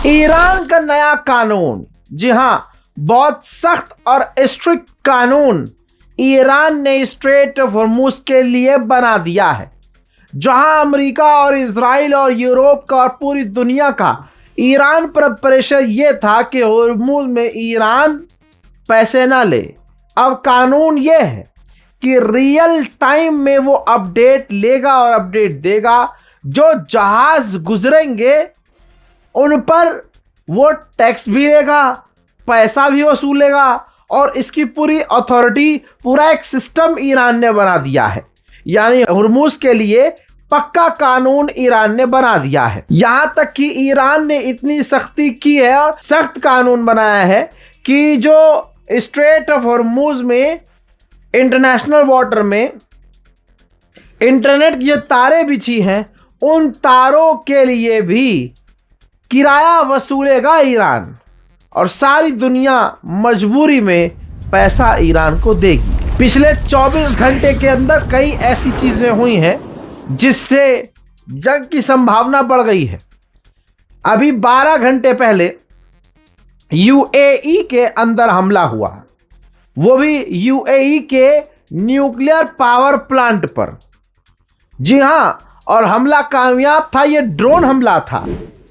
Iran का नया कानून, जी हां, बहुत सख्त और स्ट्रिक्ट कानून ईरान ने स्ट्रेट ऑफ हॉर्मुज के लिए बना दिया है, जहां अमेरिका और इजराइल और यूरोप का और पूरी दुनिया का ईरान पर प्रेशर यह था कि हॉर्मुज में ईरान पैसे ना ले। अब कानून यह है कि रियल टाइम में वो अपडेट लेगा और अपडेट देगा। जो जहाज गुजरेंगे उन पर वो टैक्स भी लेगा, पैसा भी वसूलेगा, और इसकी पूरी अथॉरिटी, पूरा एक सिस्टम ईरान ने बना दिया है। यानी हॉर्मुज के लिए पक्का कानून ईरान ने बना दिया है। यहां तक कि ईरान ने इतनी सख्ती की है और सख्त कानून बनाया है कि जो स्ट्रेट ऑफ हॉर्मुज में, इंटरनेशनल वाटर में इंटरनेट की जो तारें बिछी हैं, उन तारों के लिए भी किराया वसूलेगा ईरान, और सारी दुनिया मजबूरी में पैसा ईरान को देगी। पिछले 24 घंटे के अंदर कई ऐसी चीजें हुई हैं जिससे जंग की संभावना बढ़ गई है। अभी 12 घंटे पहले यूएई के अंदर हमला हुआ, वो भी यूएई के न्यूक्लियर पावर प्लांट पर। जी हां, और हमला कामयाब था। ये ड्रोन हमला था,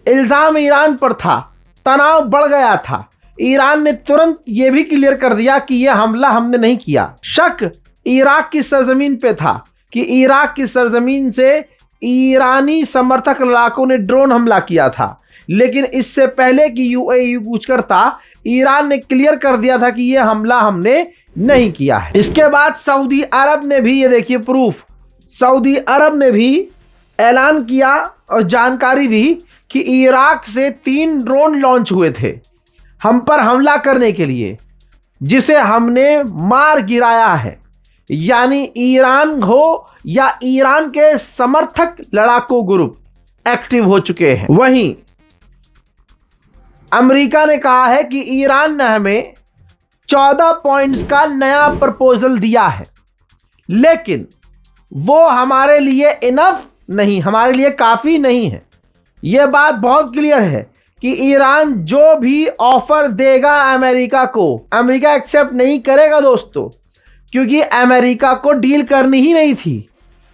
इल्जाम ईरान पर था, तनाव बढ़ गया था। ईरान ने तुरंत ये भी क्लियर कर दिया कि यह हमला हमने नहीं किया। शक इराक की सरजमीन पे था कि इराक की सरजमीन से ईरानी समर्थक लड़ाकों ने ड्रोन हमला किया था, लेकिन इससे पहले कि यूएई कुछ करता, ईरान ने क्लियर कर दिया था कि यह हमला हमने नहीं किया है। इसके बाद सऊदी अरब ने भी, ये देखिए प्रूफ, सऊदी अरब ने भी ऐलान किया और जानकारी दी कि इराक से 3 ड्रोन लॉन्च हुए थे हम पर हमला करने के लिए, जिसे हमने मार गिराया है। यानी ईरान हो या ईरान के समर्थक लड़ाकू ग्रुप एक्टिव हो चुके हैं। वहीं अमेरिका ने कहा है कि ईरान ने हमें 14 पॉइंट्स का नया प्रपोजल दिया है, लेकिन वो हमारे लिए इनफ नहीं, हमारे लिए काफ़ी नहीं है। यह बात बहुत क्लियर है कि ईरान जो भी ऑफर देगा अमेरिका को, अमेरिका एक्सेप्ट नहीं करेगा दोस्तों, क्योंकि अमेरिका को डील करनी ही नहीं थी।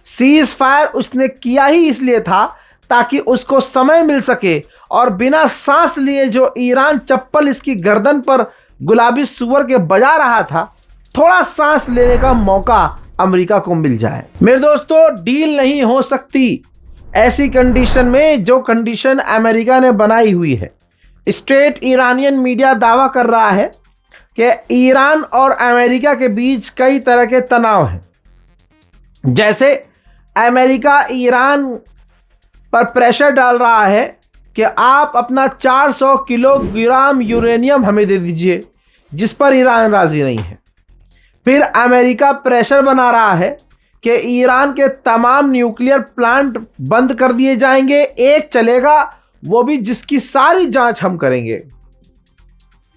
सीज फायर उसने किया ही इसलिए था ताकि उसको समय मिल सके, और बिना सांस लिए जो ईरान चप्पल इसकी गर्दन पर गुलाबी सुअर के बजा रहा था, थोड़ा सांस लेने का मौका अमेरिका को मिल जाए। मेरे दोस्तों, डील नहीं हो सकती ऐसी कंडीशन में जो कंडीशन अमेरिका ने बनाई हुई है। स्टेट ईरानियन मीडिया दावा कर रहा है कि ईरान और अमेरिका के बीच कई तरह के तनाव हैं। जैसे अमेरिका ईरान पर प्रेशर डाल रहा है कि आप अपना 400 किलोग्राम यूरेनियम हमें दे दीजिए, जिस पर ईरान राजी नहीं है। फिर अमेरिका प्रेशर बना रहा है कि ईरान के तमाम न्यूक्लियर प्लांट बंद कर दिए जाएंगे, एक चलेगा, वो भी जिसकी सारी जांच हम करेंगे।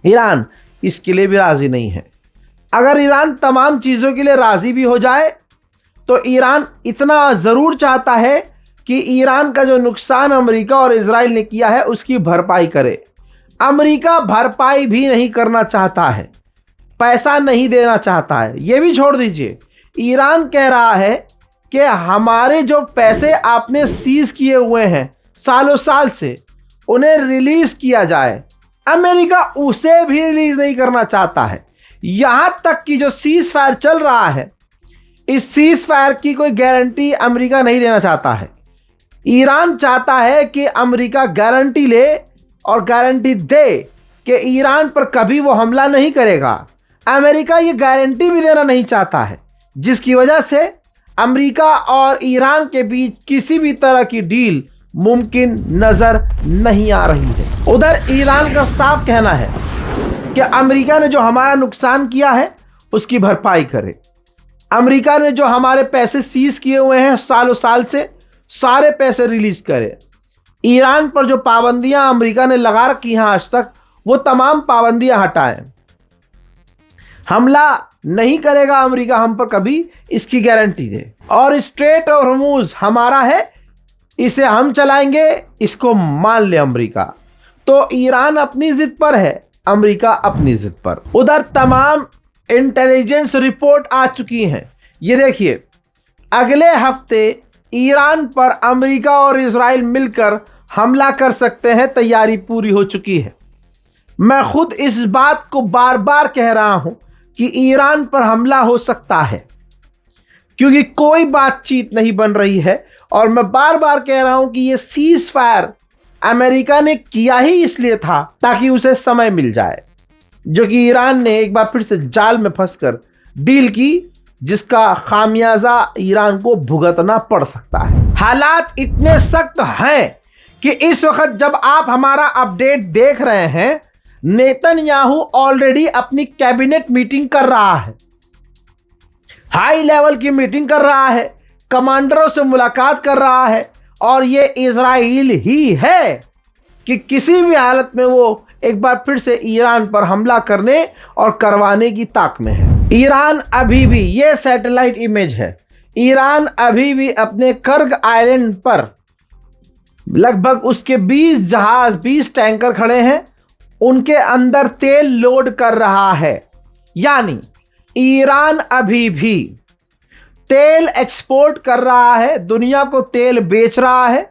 ईरान इसके लिए भी राजी नहीं है। अगर ईरान तमाम चीज़ों के लिए राजी भी हो जाए तो ईरान इतना ज़रूर चाहता है कि ईरान का जो नुकसान अमेरिका और इजराइल ने किया है उसकी भरपाई करे। अमेरिका भरपाई भी नहीं करना चाहता है, पैसा नहीं देना चाहता है। ये भी छोड़ दीजिए, ईरान कह रहा है कि हमारे जो पैसे आपने सीज किए हुए हैं सालों साल से, उन्हें रिलीज किया जाए। अमेरिका उसे भी रिलीज नहीं करना चाहता है। यहां तक कि जो सीज फायर चल रहा है, इस सीज फायर की कोई गारंटी अमेरिका नहीं लेना चाहता है। ईरान चाहता है कि अमेरिका गारंटी ले और गारंटी दे कि ईरान पर कभी वो हमला नहीं करेगा। अमेरिका ये गारंटी भी देना नहीं चाहता है, जिसकी वजह से अमेरिका और ईरान के बीच किसी भी तरह की डील मुमकिन नजर नहीं आ रही है। उधर ईरान का साफ कहना है कि अमेरिका ने जो हमारा नुकसान किया है उसकी भरपाई करे। अमेरिका ने जो हमारे पैसे सीज किए हुए हैं सालों साल से, सारे पैसे रिलीज करे। ईरान पर जो पाबंदियां अमेरिका ने लगा रखी हैं आज तक, वो तमाम पाबंदियां हटाएं। हमला नहीं करेगा अमेरिका हम पर कभी, इसकी गारंटी दे। और स्ट्रेट ऑफ हॉर्मुज हमारा है, इसे हम चलाएंगे, इसको मान ले अमेरिका। तो ईरान अपनी जिद पर है, अमेरिका अपनी जिद पर। उधर तमाम इंटेलिजेंस रिपोर्ट आ चुकी हैं। ये देखिए, अगले हफ्ते ईरान पर अमेरिका और इजराइल मिलकर हमला कर सकते हैं, तैयारी पूरी हो चुकी है। मैं खुद इस बात को बार बार कह रहा हूं कि ईरान पर हमला हो सकता है, क्योंकि कोई बातचीत नहीं बन रही है। और मैं बार बार कह रहा हूं कि ये सीज फायर अमेरिका ने किया ही इसलिए था ताकि उसे समय मिल जाए, जो कि ईरान ने एक बार फिर से जाल में फंसकर डील की, जिसका खामियाजा ईरान को भुगतना पड़ सकता है। हालात इतने सख्त हैं कि इस वक्त जब आप हमारा अपडेट देख रहे हैं, नेतन्याहू ऑलरेडी अपनी कैबिनेट मीटिंग कर रहा है, हाई लेवल की मीटिंग कर रहा है, कमांडरों से मुलाकात कर रहा है। और ये इजराइल ही है कि किसी भी हालत में वो एक बार फिर से ईरान पर हमला करने और करवाने की ताक में है। ईरान अभी भी, ये सैटेलाइट इमेज है, ईरान अभी भी अपने कर्ग आइलैंड पर लगभग उसके 20 जहाज, 20 टैंकर खड़े हैं, उनके अंदर तेल लोड कर रहा है। यानी ईरान अभी भी तेल एक्सपोर्ट कर रहा है, दुनिया को तेल बेच रहा है,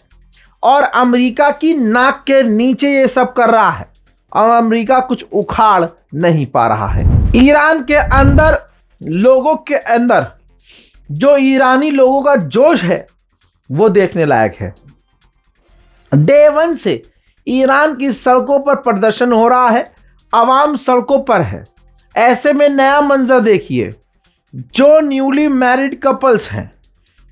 और अमेरिका की नाक के नीचे ये सब कर रहा है, और अमेरिका कुछ उखाड़ नहीं पा रहा है। ईरान के अंदर, लोगों के अंदर जो ईरानी लोगों का जोश है वो देखने लायक है। डे 1 से ईरान की सड़कों पर प्रदर्शन हो रहा है, आवाम सड़कों पर है। ऐसे में नया मंजर देखिए, जो न्यूली मैरिड कपल्स हैं,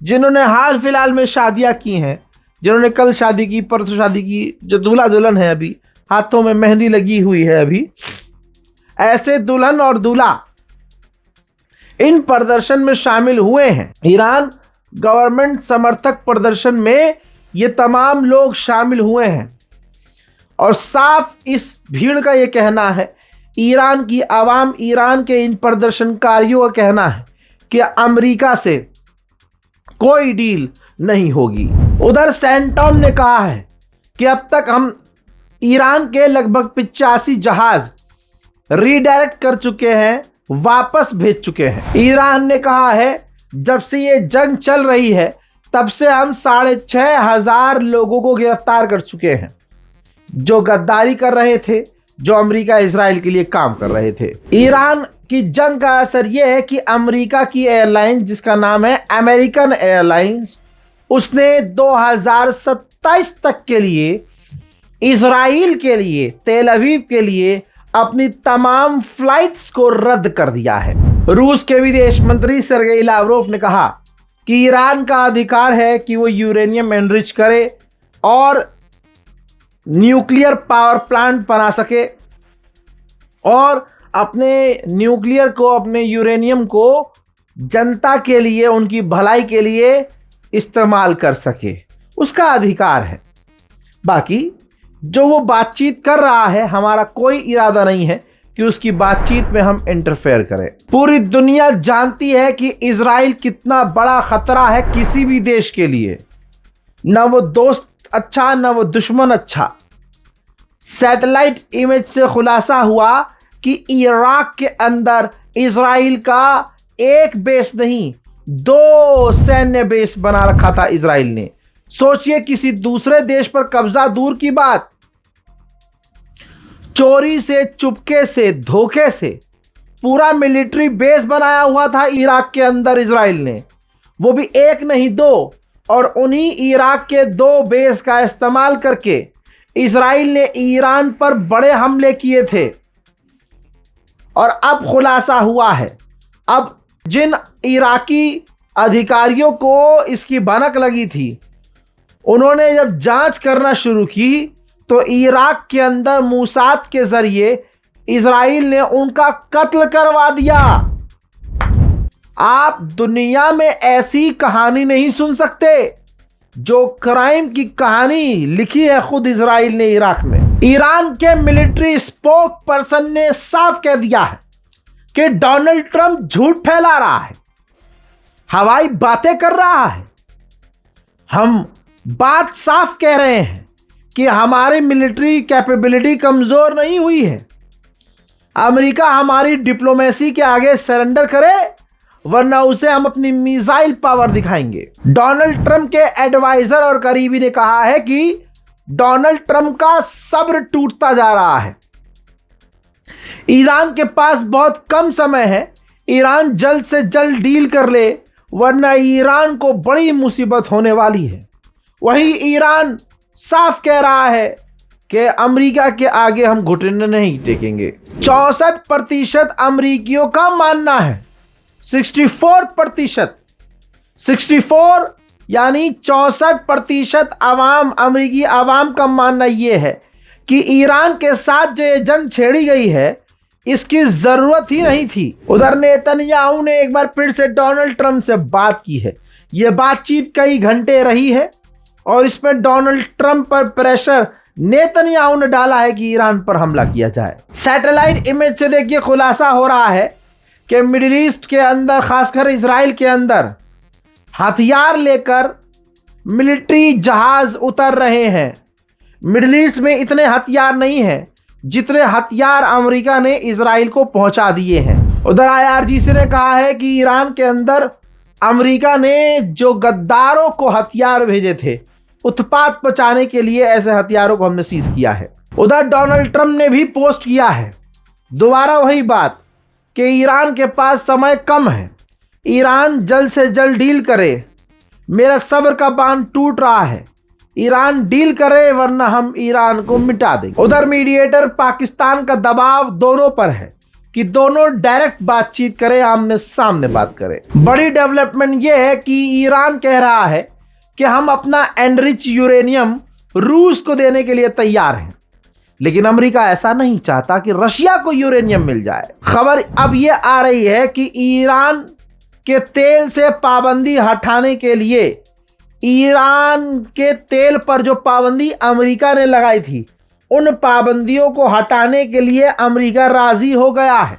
जिन्होंने हाल फिलहाल में शादियां की हैं, जिन्होंने कल शादी की, परसों शादी की, जो दूल्हा दुल्हन है, अभी हाथों में मेहंदी लगी हुई है, अभी ऐसे दुल्हन और दूल्हा इन प्रदर्शन में शामिल हुए हैं। ईरान गवर्नमेंट समर्थक प्रदर्शन में ये तमाम लोग शामिल हुए हैं, और साफ इस भीड़ का ये कहना है, ईरान की आवाम, ईरान के इन प्रदर्शनकारियों का कहना है कि अमेरिका से कोई डील नहीं होगी। उधर सेंटॉम ने कहा है कि अब तक हम ईरान के लगभग 85 जहाज रीडायरेक्ट कर चुके हैं, वापस भेज चुके हैं। ईरान ने कहा है जब से ये जंग चल रही है तब से हम 6,500 लोगों को गिरफ्तार कर चुके हैं, जो गद्दारी कर रहे थे, जो अमेरिका इजराइल के लिए काम कर रहे थे। ईरान की जंग का असर यह है कि अमेरिका की एयरलाइन, जिसका नाम है अमेरिकन एयरलाइंस, उसने 2027 तक के लिए इजराइल के लिए, तेल अवीव के लिए अपनी तमाम फ्लाइट्स को रद्द कर दिया है। रूस के विदेश मंत्री सर्गेई लावरोव ने कहा कि ईरान का अधिकार है कि वो यूरेनियम एनरिच करे और न्यूक्लियर पावर प्लांट बना सके, और अपने न्यूक्लियर को, अपने यूरेनियम को जनता के लिए, उनकी भलाई के लिए इस्तेमाल कर सके, उसका अधिकार है। बाकी जो वो बातचीत कर रहा है, हमारा कोई इरादा नहीं है कि उसकी बातचीत में हम इंटरफेयर करें। पूरी दुनिया जानती है कि इजराइल कितना बड़ा खतरा है किसी भी देश के लिए, ना वो दोस्त अच्छा, ना वो दुश्मन अच्छा। सैटेलाइट इमेज से खुलासा हुआ कि इराक के अंदर इजराइल का एक बेस नहीं, 2 सैन्य बेस बना रखा था इजराइल ने। सोचिए, किसी दूसरे देश पर कब्जा दूर की बात, चोरी से, चुपके से, धोखे से पूरा मिलिट्री बेस बनाया हुआ था इराक के अंदर इजराइल ने, वो भी एक नहीं 2। और उन्हीं इराक के 2 बेस का इस्तेमाल करके इजराइल ने ईरान पर बड़े हमले किए थे। और अब खुलासा हुआ है, अब जिन इराकी अधिकारियों को इसकी भनक लगी थी, उन्होंने जब जांच करना शुरू की तो इराक के अंदर मूसाद के जरिए इजराइल ने उनका कत्ल करवा दिया। आप दुनिया में ऐसी कहानी नहीं सुन सकते जो क्राइम की कहानी लिखी है खुद इजराइल ने इराक में। ईरान के मिलिट्री स्पोक पर्सन ने साफ कह दिया है कि डोनाल्ड ट्रंप झूठ फैला रहा है, हवाई बातें कर रहा है। हम बात साफ कह रहे हैं कि हमारी मिलिट्री कैपेबिलिटी कमजोर नहीं हुई है। अमेरिका हमारी डिप्लोमेसी के आगे सरेंडर करे, वरना उसे हम अपनी मिसाइल पावर दिखाएंगे। डोनाल्ड ट्रंप के एडवाइजर और करीबी ने कहा है कि डोनाल्ड ट्रंप का सब्र टूटता जा रहा है। ईरान के पास बहुत कम समय है, ईरान जल्द से जल्द डील कर ले, वरना ईरान को बड़ी मुसीबत होने वाली है। वहीं ईरान साफ कह रहा है कि अमेरिका के आगे हम घुटने नहीं टेकेंगे। 64% अमेरिकियों का मानना है, 64% 64 यानी 64% आवाम, अमेरिकी आवाम का मानना यह है कि ईरान के साथ जो ये जंग छेड़ी गई है इसकी जरूरत ही नहीं थी। उधर नेतन्याहू ने एक बार फिर से डोनाल्ड ट्रंप से बात की है। यह बातचीत कई घंटे रही है और इसमें डोनाल्ड ट्रंप पर प्रेशर नेतन्याहू ने डाला है कि ईरान पर हमला किया जाए। सैटेलाइट इमेज से देखिए खुलासा हो रहा है कि मिडिल ईस्ट के अंदर, खासकर इजराइल के अंदर हथियार लेकर मिलिट्री जहाज उतर रहे हैं। मिडिल ईस्ट में इतने हथियार नहीं हैं जितने हथियार अमेरिका ने इजराइल को पहुंचा दिए हैं। उधर IRGC ने कहा है कि ईरान के अंदर अमेरिका ने जो गद्दारों को हथियार भेजे थे, उत्पात पहुंचाने के लिए ऐसे हथियारों को हमने सीज किया है। उधर डोनाल्ड ट्रंप ने भी पोस्ट किया है, दोबारा वही बात कि ईरान के पास समय कम है, ईरान जल्द से जल्द डील करे, मेरा सब्र का बांध टूट रहा है, ईरान डील करे वरना हम ईरान को मिटा देंगे। उधर मीडिएटर पाकिस्तान का दबाव दोनों पर है कि दोनों डायरेक्ट बातचीत करें, आमने सामने बात करें। बड़ी डेवलपमेंट यह है कि ईरान कह रहा है कि हम अपना एनरिच यूरेनियम रूस को देने के लिए तैयार हैं, लेकिन अमेरिका ऐसा नहीं चाहता कि रशिया को यूरेनियम मिल जाए। खबर अब यह आ रही है कि ईरान के तेल से पाबंदी हटाने के लिए, ईरान के तेल पर जो पाबंदी अमेरिका ने लगाई थी, उन पाबंदियों को हटाने के लिए अमेरिका राजी हो गया है।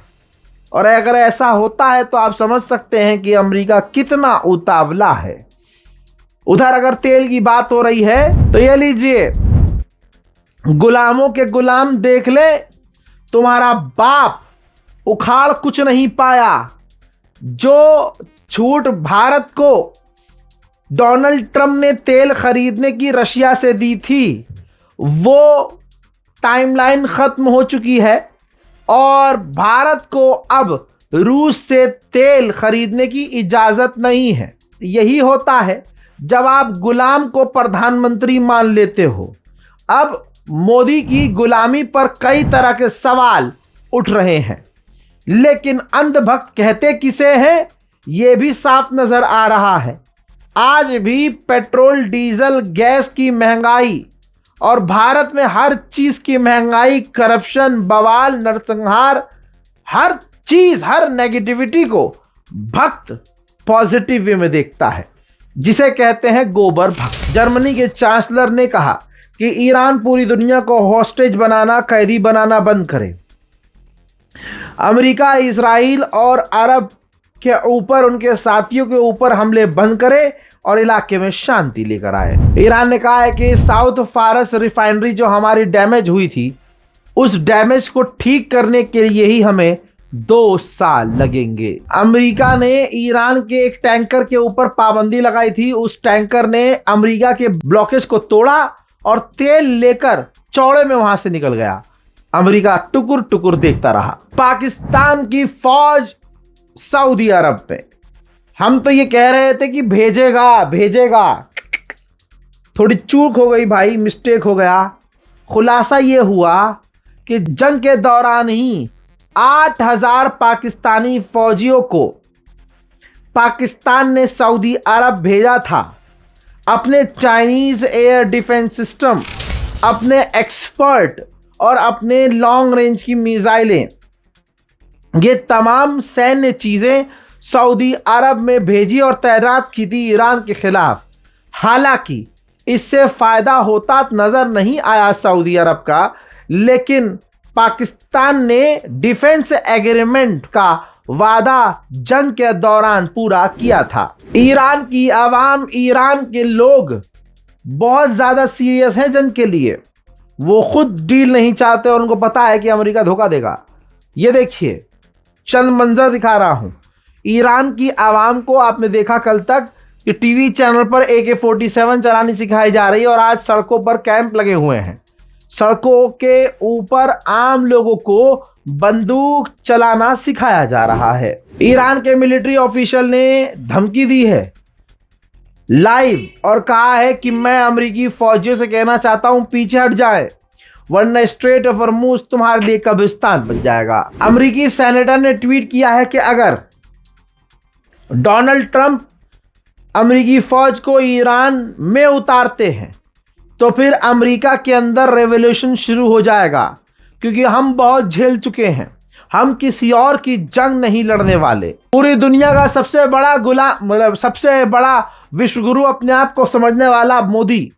और अगर ऐसा होता है तो आप समझ सकते हैं कि अमेरिका कितना उतावला है। उधर अगर तेल की बात हो रही है तो ये लीजिए, गुलामों के गुलाम देख ले, तुम्हारा बाप उखाड़ कुछ नहीं पाया। जो छूट भारत को डोनाल्ड ट्रंप ने तेल खरीदने की रशिया से दी थी, वो टाइमलाइन खत्म हो चुकी है और भारत को अब रूस से तेल खरीदने की इजाजत नहीं है। यही होता है जब आप गुलाम को प्रधानमंत्री मान लेते हो। अब मोदी की गुलामी पर कई तरह के सवाल उठ रहे हैं, लेकिन अंधभक्त कहते किसे हैं यह भी साफ नजर आ रहा है। आज भी पेट्रोल, डीजल, गैस की महंगाई और भारत में हर चीज की महंगाई, करप्शन, बवाल, नरसंहार, हर चीज, हर नेगेटिविटी को भक्त पॉजिटिव वे में देखता है, जिसे कहते हैं गोबर भक्त। जर्मनी के चांसलर ने कहा कि ईरान पूरी दुनिया को हॉस्टेज बनाना, कैदी बनाना बंद करे। अमेरिका, इजराइल और अरब के ऊपर, उनके साथियों के ऊपर हमले बंद करे और इलाके में शांति लेकर आए। ईरान ने कहा है कि साउथ फारस रिफाइनरी जो हमारी डैमेज हुई थी, उस डैमेज को ठीक करने के लिए ही हमें 2 साल लगेंगे। अमेरिका ने ईरान के एक टैंकर के ऊपर पाबंदी लगाई थी, उस टैंकर ने अमेरिका के ब्लॉकेज को तोड़ा और तेल लेकर चौड़े में वहां से निकल गया। अमेरिका टुकुर टुकुर देखता रहा। पाकिस्तान की फौज सऊदी अरब पे, हम तो ये कह रहे थे कि भेजेगा, थोड़ी चूक हो गई भाई, मिस्टेक हो गया। खुलासा ये हुआ कि जंग के दौरान ही 8000 पाकिस्तानी फौजियों को पाकिस्तान ने सऊदी अरब भेजा था। अपने चाइनीज एयर डिफेंस सिस्टम, अपने एक्सपर्ट और अपने लॉन्ग रेंज की मिसाइलें, ये तमाम सैन्य चीजें सऊदी अरब में भेजी और तैनात की थी ईरान के खिलाफ। हालांकि इससे फायदा होता नजर नहीं आया सऊदी अरब का, लेकिन पाकिस्तान ने डिफेंस एग्रीमेंट का वादा जंग के दौरान पूरा किया था। ईरान की आवाम, ईरान के लोग बहुत ज़्यादा सीरियस हैं जंग के लिए। वो खुद डील नहीं चाहते और उनको पता है कि अमेरिका धोखा देगा। ये देखिए, चंद मंजर दिखा रहा हूं। ईरान की आवाम को आपने देखा कल तक कि टीवी चैनल पर AK-47 चलानी सिखाई जा रही है और आज सड़कों पर कैंप लगे हुए हैं। सड़कों के ऊपर आम लोगों को बंदूक चलाना सिखाया जा रहा है। ईरान के मिलिट्री ऑफिशियल ने धमकी दी है लाइव और कहा है कि मैं अमेरिकी फौजियों से कहना चाहता हूं पीछे हट जाए, वरना स्ट्रेट ऑफ हॉर्मुज़ तुम्हारे लिए कब्रिस्तान बन जाएगा। अमेरिकी सेनेटर ने ट्वीट किया है कि अगर डोनाल्ड ट्रंप अमेरिकी फौज को ईरान में उतारते हैं तो फिर अमेरिका के अंदर रेवोल्यूशन शुरू हो जाएगा, क्योंकि हम बहुत झेल चुके हैं, हम किसी और की जंग नहीं लड़ने वाले। पूरी दुनिया का सबसे बड़ा गुलाम, मतलब सबसे बड़ा विश्वगुरु अपने आप को समझने वाला मोदी,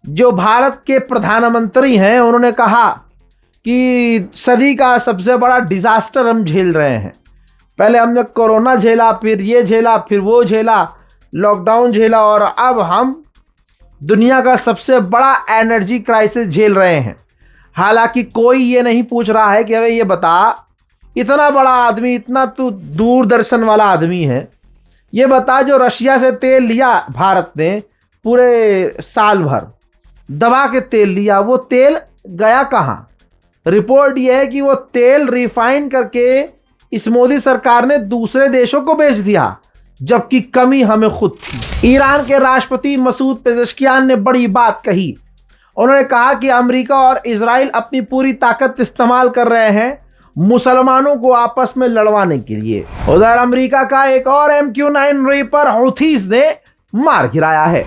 जो भारत के प्रधानमंत्री हैं, उन्होंने कहा कि सदी का सबसे बड़ा डिजास्टर हम झेल रहे हैं। पहले हमने कोरोना झेला, फिर ये झेला, फिर वो झेला, लॉकडाउन झेला और अब हम दुनिया का सबसे बड़ा एनर्जी क्राइसिस झेल रहे हैं। हालांकि कोई ये नहीं पूछ रहा है कि अबे ये बता, इतना बड़ा आदमी, इतना तू दूरदर्शन वाला आदमी है, ये बता जो रशिया से तेल लिया भारत ने पूरे साल भर दबा के तेल लिया, वो तेल गया कहाँ? रिपोर्ट ये है कि वो तेल रिफाइन करके इस मोदी सरकार ने दूसरे देशों को बेच दिया, जबकि कमी हमें खुद थी। ईरान के राष्ट्रपति मसूद पेज़ेश्कियान ने बड़ी बात कही। उन्होंने कहा कि अमेरिका और इजराइल अपनी पूरी ताकत इस्तेमाल कर रहे हैं मुसलमानों को आपस में लड़वाने के लिए। उधर अमेरिका का एक और MQ-9 रीपर हौथीज ने मार गिराया है।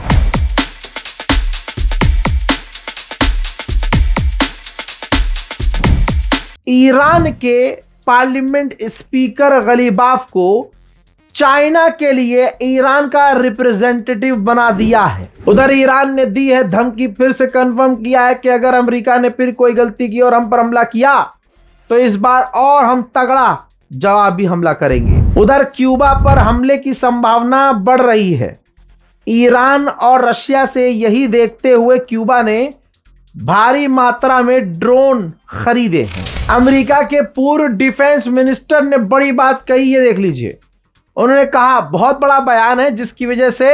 ईरान के पार्लियामेंट स्पीकर गलीबाफ को चाइना के लिए ईरान का रिप्रेजेंटेटिव बना दिया है। उधर ईरान ने दी है धमकी, फिर से कंफर्म किया है कि अगर अमेरिका ने फिर कोई गलती की और हम पर हमला किया तो इस बार और हम तगड़ा जवाबी हमला करेंगे। उधर क्यूबा पर हमले की संभावना बढ़ रही है। ईरान और रशिया से यही देखते हुए क्यूबा ने भारी मात्रा में ड्रोन खरीदे हैं। अमेरिका के पूर्व डिफेंस मिनिस्टर ने बड़ी बात कही, ये देख लीजिए। उन्होंने कहा, बहुत बड़ा बयान है जिसकी वजह से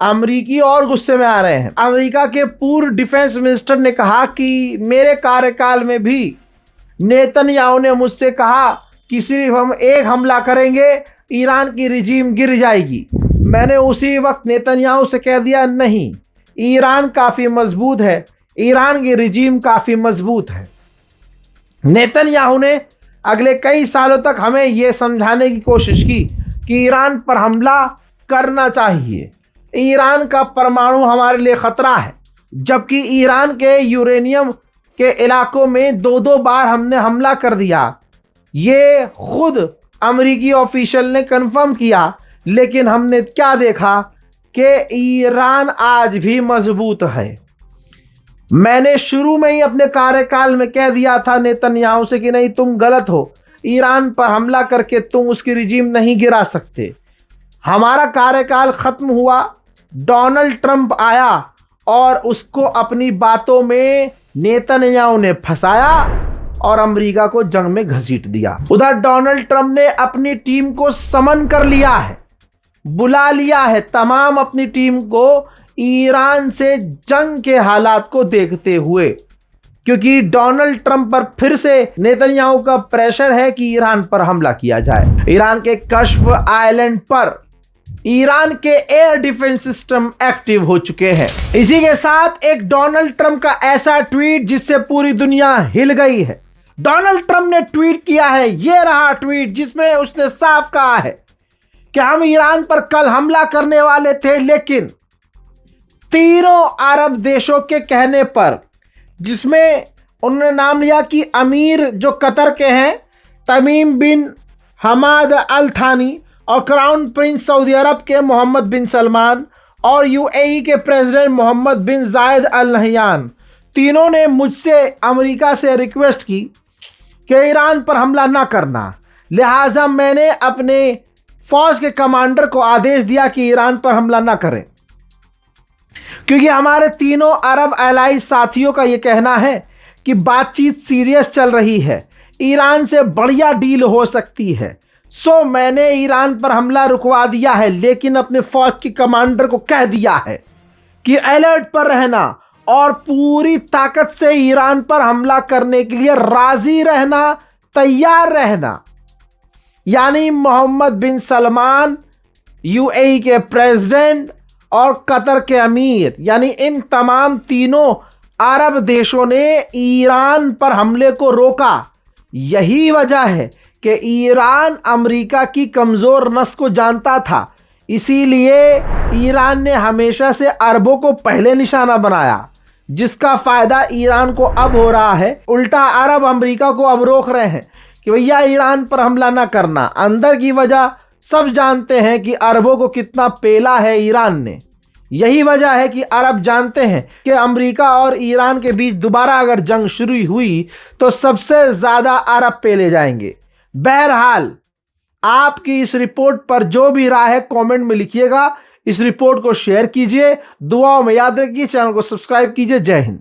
अमेरिकी और गुस्से में आ रहे हैं। अमेरिका के पूर्व डिफेंस मिनिस्टर ने कहा कि मेरे कार्यकाल में भी नेतन्याहू ने मुझसे कहा कि सिर्फ हम एक हमला करेंगे, ईरान की रिजीम गिर जाएगी। मैंने उसी वक्त नेतन्याहू से कह दिया, नहीं, ईरान काफ़ी मजबूत है, ईरान की रिजीम काफ़ी मजबूत है। नेतन्याहू ने अगले कई सालों तक हमें यह समझाने की कोशिश की कि ईरान पर हमला करना चाहिए, ईरान का परमाणु हमारे लिए खतरा है, जबकि ईरान के यूरेनियम के इलाकों में 2-2 बार हमने हमला कर दिया। ये खुद अमेरिकी ऑफिशियल ने कंफर्म किया, लेकिन हमने क्या देखा कि ईरान आज भी मजबूत है। मैंने शुरू में ही अपने कार्यकाल में कह दिया था नेतन्याहू से कि नहीं, तुम गलत हो, ईरान पर हमला करके तुम उसकी रिजीम नहीं गिरा सकते। हमारा कार्यकाल खत्म हुआ, डोनाल्ड ट्रंप आया और उसको अपनी बातों में नेतन्याहू ने फंसाया और अमेरिका को जंग में घसीट दिया। उधर डोनाल्ड ट्रंप ने अपनी टीम को समन कर लिया है, बुला लिया है तमाम अपनी टीम को ईरान से जंग के हालात को देखते हुए, क्योंकि डोनाल्ड ट्रंप पर फिर से नेतन्याहू का प्रेशर है कि ईरान पर हमला किया जाए। ईरान के कश्फ आइलैंड पर ईरान के एयर डिफेंस सिस्टम एक्टिव हो चुके हैं। इसी के साथ एक डोनाल्ड ट्रंप का ऐसा ट्वीट जिससे पूरी दुनिया हिल गई है। डोनाल्ड ट्रंप ने ट्वीट किया है, ये रहा ट्वीट जिसमें उसने साफ कहा है कि हम ईरान पर कल हमला करने वाले थे, लेकिन तीनों अरब देशों के कहने पर, जिसमें उन्होंने नाम लिया कि अमीर जो कतर के हैं तमीम बिन हमाद अल थानी और क्राउन प्रिंस सऊदी अरब के मोहम्मद बिन सलमान और UAE के प्रेसिडेंट मोहम्मद बिन जायद अल नहयान, तीनों ने मुझसे अमेरिका से रिक्वेस्ट की कि ईरान पर हमला ना करना। लिहाजा मैंने अपने फौज के कमांडर को आदेश दिया कि ईरान पर हमला ना करें, क्योंकि हमारे तीनों अरब एलाई साथियों का यह कहना है कि बातचीत सीरियस चल रही है, ईरान से बढ़िया डील हो सकती है। सो मैंने ईरान पर हमला रुकवा दिया है, लेकिन अपने फौज के कमांडर को कह दिया है कि अलर्ट पर रहना और पूरी ताकत से ईरान पर हमला करने के लिए राजी रहना, तैयार रहना। यानी मोहम्मद बिन सलमान, यूएई के प्रेसिडेंट और कतर के अमीर, यानी इन तमाम तीनों अरब देशों ने ईरान पर हमले को रोका। यही वजह है कि ईरान अमेरिका की कमजोर नस को जानता था, इसीलिए ईरान ने हमेशा से अरबों को पहले निशाना बनाया, जिसका फायदा ईरान को अब हो रहा है। उल्टा अरब अमेरिका को अब रोक रहे हैं कि भैया ईरान पर हमला ना करना। अंदर की वजह सब जानते हैं कि अरबों को कितना पेला है ईरान ने। यही वजह है कि अरब जानते हैं कि अमेरिका और ईरान के बीच दोबारा अगर जंग शुरू हुई तो सबसे ज्यादा अरब पेले जाएंगे। बहरहाल, आपकी इस रिपोर्ट पर जो भी राय है कमेंट में लिखिएगा। इस रिपोर्ट को शेयर कीजिए, दुआओं में याद रखिए, चैनल को सब्सक्राइब कीजिए। जय हिंद।